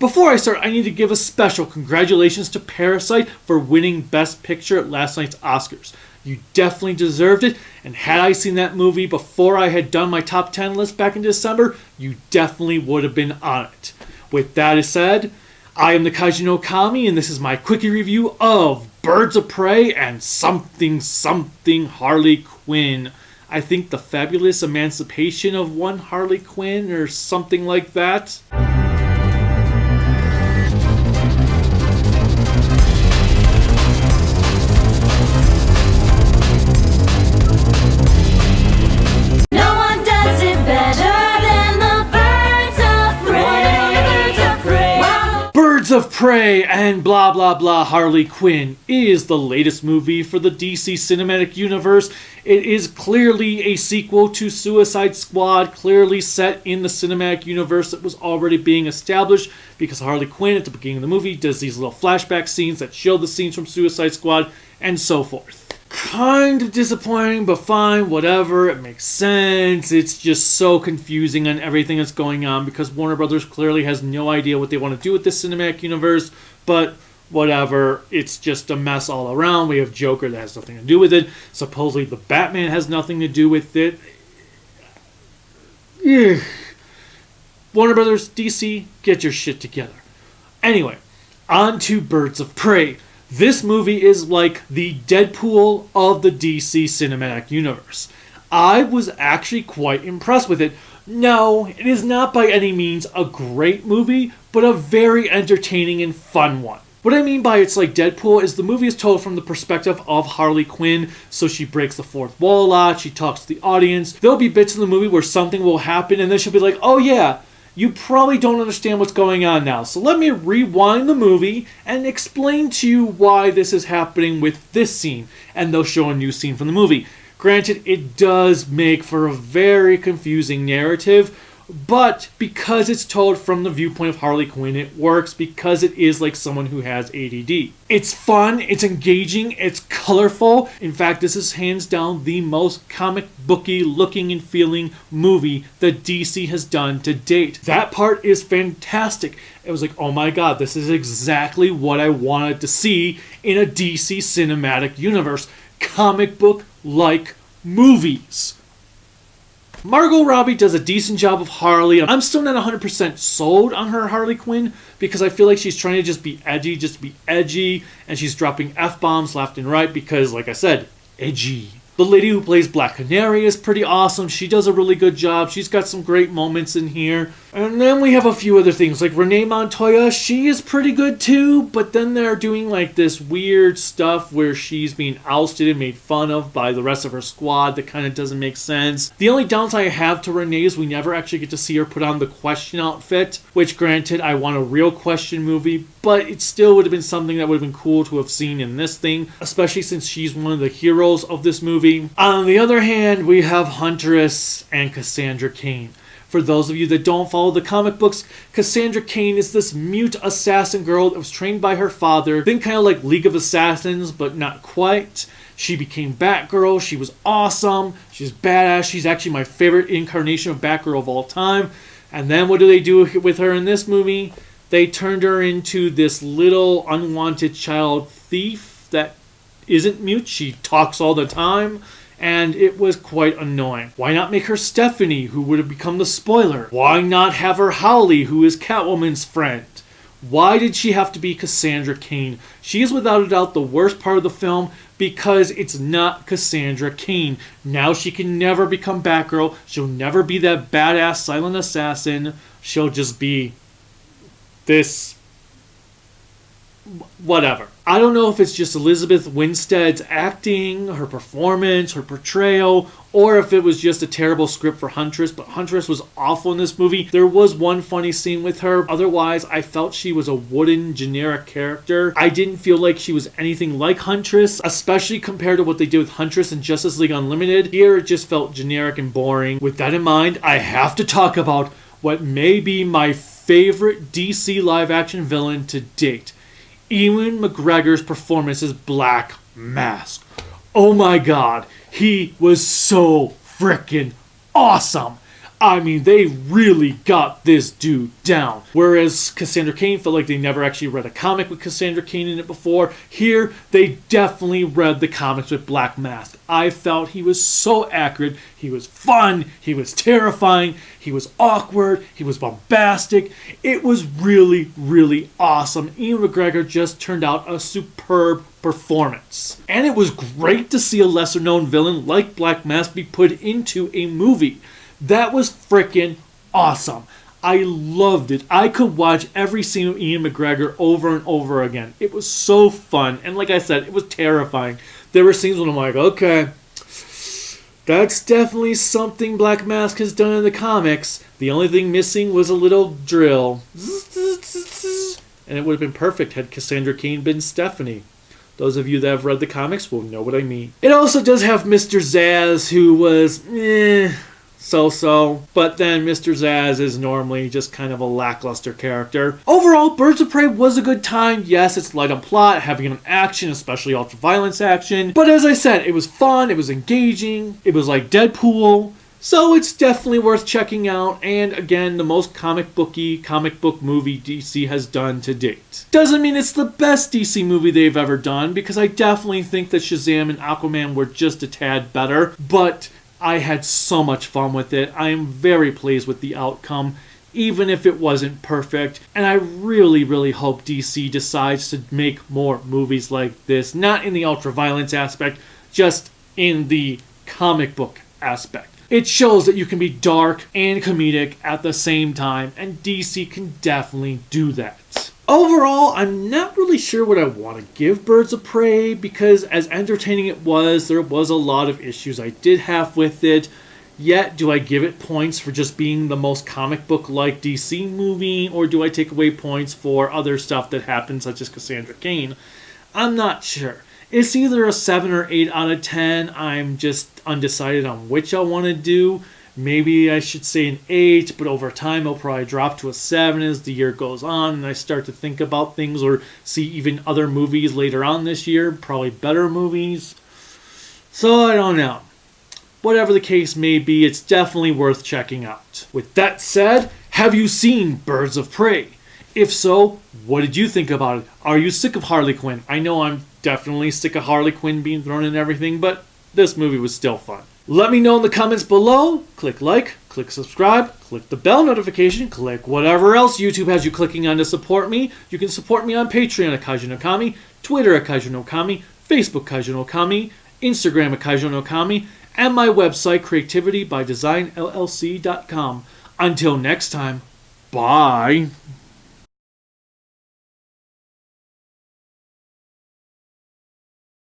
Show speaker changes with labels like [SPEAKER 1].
[SPEAKER 1] Before I start, I need to give a special congratulations to Parasite for winning Best Picture at last night's Oscars. You definitely deserved it, and had I seen that movie before I had done my top 10 list back in December, you definitely would have been on it. With that said, I am the Kaiju Okami, and this is my quickie review of Birds of Prey and something Harley Quinn. I think the fabulous emancipation of one Harley Quinn or something like that. Of Prey and blah blah blah Harley Quinn is the latest movie for the DC Cinematic Universe. It is clearly a sequel to Suicide Squad, clearly set in the cinematic universe that was already being established, because Harley Quinn at the beginning of the movie does these little flashback scenes that show the scenes from Suicide Squad and so forth. Kind of disappointing, but fine, whatever, it makes sense. It's just so confusing on everything that's going on because Warner Brothers clearly has no idea what they want to do with this cinematic universe, but whatever, it's just a mess all around. We have Joker that has nothing to do with it. Supposedly the Batman has nothing to do with it. Ugh. Warner Brothers, DC, get your shit together. Anyway, on to Birds of Prey. This movie is like the Deadpool of the DC Cinematic Universe. I was actually quite impressed with it. No, it is not by any means a great movie, but a very entertaining and fun one. What I mean by it's like Deadpool is the movie is told from the perspective of Harley Quinn, so she breaks the fourth wall a lot, she talks to the audience. There'll be bits in the movie where something will happen and then she'll be like, oh yeah, you probably don't understand what's going on now, so let me rewind the movie and explain to you why this is happening with this scene, and they'll show a new scene from the movie. Granted, it does make for a very confusing narrative, but because it's told from the viewpoint of Harley Quinn, it works because it is like someone who has ADD. It's fun, it's engaging, it's colorful. In fact, this is hands down the most comic booky looking and feeling movie that DC has done to date. That part is fantastic. It was like, oh my god, this is exactly what I wanted to see in a DC cinematic universe. Comic book-like movies. Margot Robbie does a decent job of Harley. I'm still not 100% sold on her Harley Quinn because I feel like she's trying to just be edgy, and she's dropping F-bombs left and right because, like I said, edgy. The lady who plays Black Canary is pretty awesome. She does a really good job. She's got some great moments in here. And then we have a few other things, like Renee Montoya. She is pretty good too, but then they're doing like this weird stuff where she's being ousted and made fun of by the rest of her squad that kind of doesn't make sense. The only downside I have to Renee is we never actually get to see her put on the Question outfit, which granted, I want a real Question movie, but it still would have been something that would have been cool to have seen in this thing, especially since she's one of the heroes of this movie. On the other hand, we have Huntress and Cassandra Cain. For those of you that don't follow the comic books, Cassandra Cain is this mute assassin girl that was trained by her father. Think kind of like League of Assassins, but not quite. She became Batgirl. She was awesome. She's badass. She's actually my favorite incarnation of Batgirl of all time. And then what do they do with her in this movie? They turned her into this little unwanted child thief that isn't mute. She talks all the time. And it was quite annoying. Why not make her Stephanie, who would have become the spoiler? Why not have her Howley, who is Catwoman's friend? Why did she have to be Cassandra Cain? She is without a doubt the worst part of the film because it's not Cassandra Cain. Now she can never become Batgirl. She'll never be that badass silent assassin. She'll just be this whatever. I don't know if it's just Elizabeth Winstead's acting, her performance, her portrayal, or if it was just a terrible script for Huntress, but Huntress was awful in this movie. There was one funny scene with her. Otherwise, I felt she was a wooden, generic character. I didn't feel like she was anything like Huntress, especially compared to what they did with Huntress in Justice League Unlimited. Here, it just felt generic and boring. With that in mind, I have to talk about what may be my favorite DC live-action villain to date. Ewan McGregor's performance as Black Mask. Oh my god, he was so freaking awesome. I mean, they really got this dude down. Whereas Cassandra Cain felt like they never actually read a comic with Cassandra Cain in it before. Here, they definitely read the comics with Black Mask. I felt he was so accurate. He was fun. He was terrifying. He was awkward. He was bombastic. It was really, really awesome. Ian McGregor just turned out a superb performance. And it was great to see a lesser-known villain like Black Mask be put into a movie. That was freaking awesome. I loved it. I could watch every scene of Ian McGregor over and over again. It was so fun. And like I said, it was terrifying. There were scenes when I'm like, okay, that's definitely something Black Mask has done in the comics. The only thing missing was a little drill. And it would have been perfect had Cassandra Cain been Stephanie. Those of you that have read the comics will know what I mean. It also does have Mr. Zsasz, who was so-so, but then Mr. Zsasz is normally just kind of a lackluster character. Overall, Birds of Prey was a good time. Yes, it's light on plot, heavy on action, especially ultra-violence action. But as I said, it was fun, it was engaging, it was like Deadpool. So it's definitely worth checking out, and again, the most comic book movie DC has done to date. Doesn't mean it's the best DC movie they've ever done, because I definitely think that Shazam and Aquaman were just a tad better, but I had so much fun with it. I am very pleased with the outcome, even if it wasn't perfect. And I really, really hope DC decides to make more movies like this. Not in the ultra-violence aspect, just in the comic book aspect. It shows that you can be dark and comedic at the same time, and DC can definitely do that. Overall, I'm not really sure what I want to give Birds of Prey, because as entertaining it was, there was a lot of issues I did have with it. Yet, do I give it points for just being the most comic book-like DC movie, or do I take away points for other stuff that happened, such as Cassandra Cain? I'm not sure. It's either a 7 or 8 out of 10. I'm just undecided on which I want to do. Maybe I should say an 8, but over time it'll probably drop to a 7 as the year goes on and I start to think about things or see even other movies later on this year, probably better movies. So I don't know. Whatever the case may be, it's definitely worth checking out. With that said, have you seen Birds of Prey? If so, what did you think about it? Are you sick of Harley Quinn? I know I'm definitely sick of Harley Quinn being thrown in everything, but this movie was still fun. Let me know in the comments below. Click like, click subscribe, click the bell notification, click whatever else YouTube has you clicking on to support me. You can support me on Patreon at Kaiju no Kami, Twitter at Kaiju no Kami, Facebook Kaiju no Kami, Instagram at Kaiju no Kami, and my website creativitybydesignllc.com. Until next time, bye.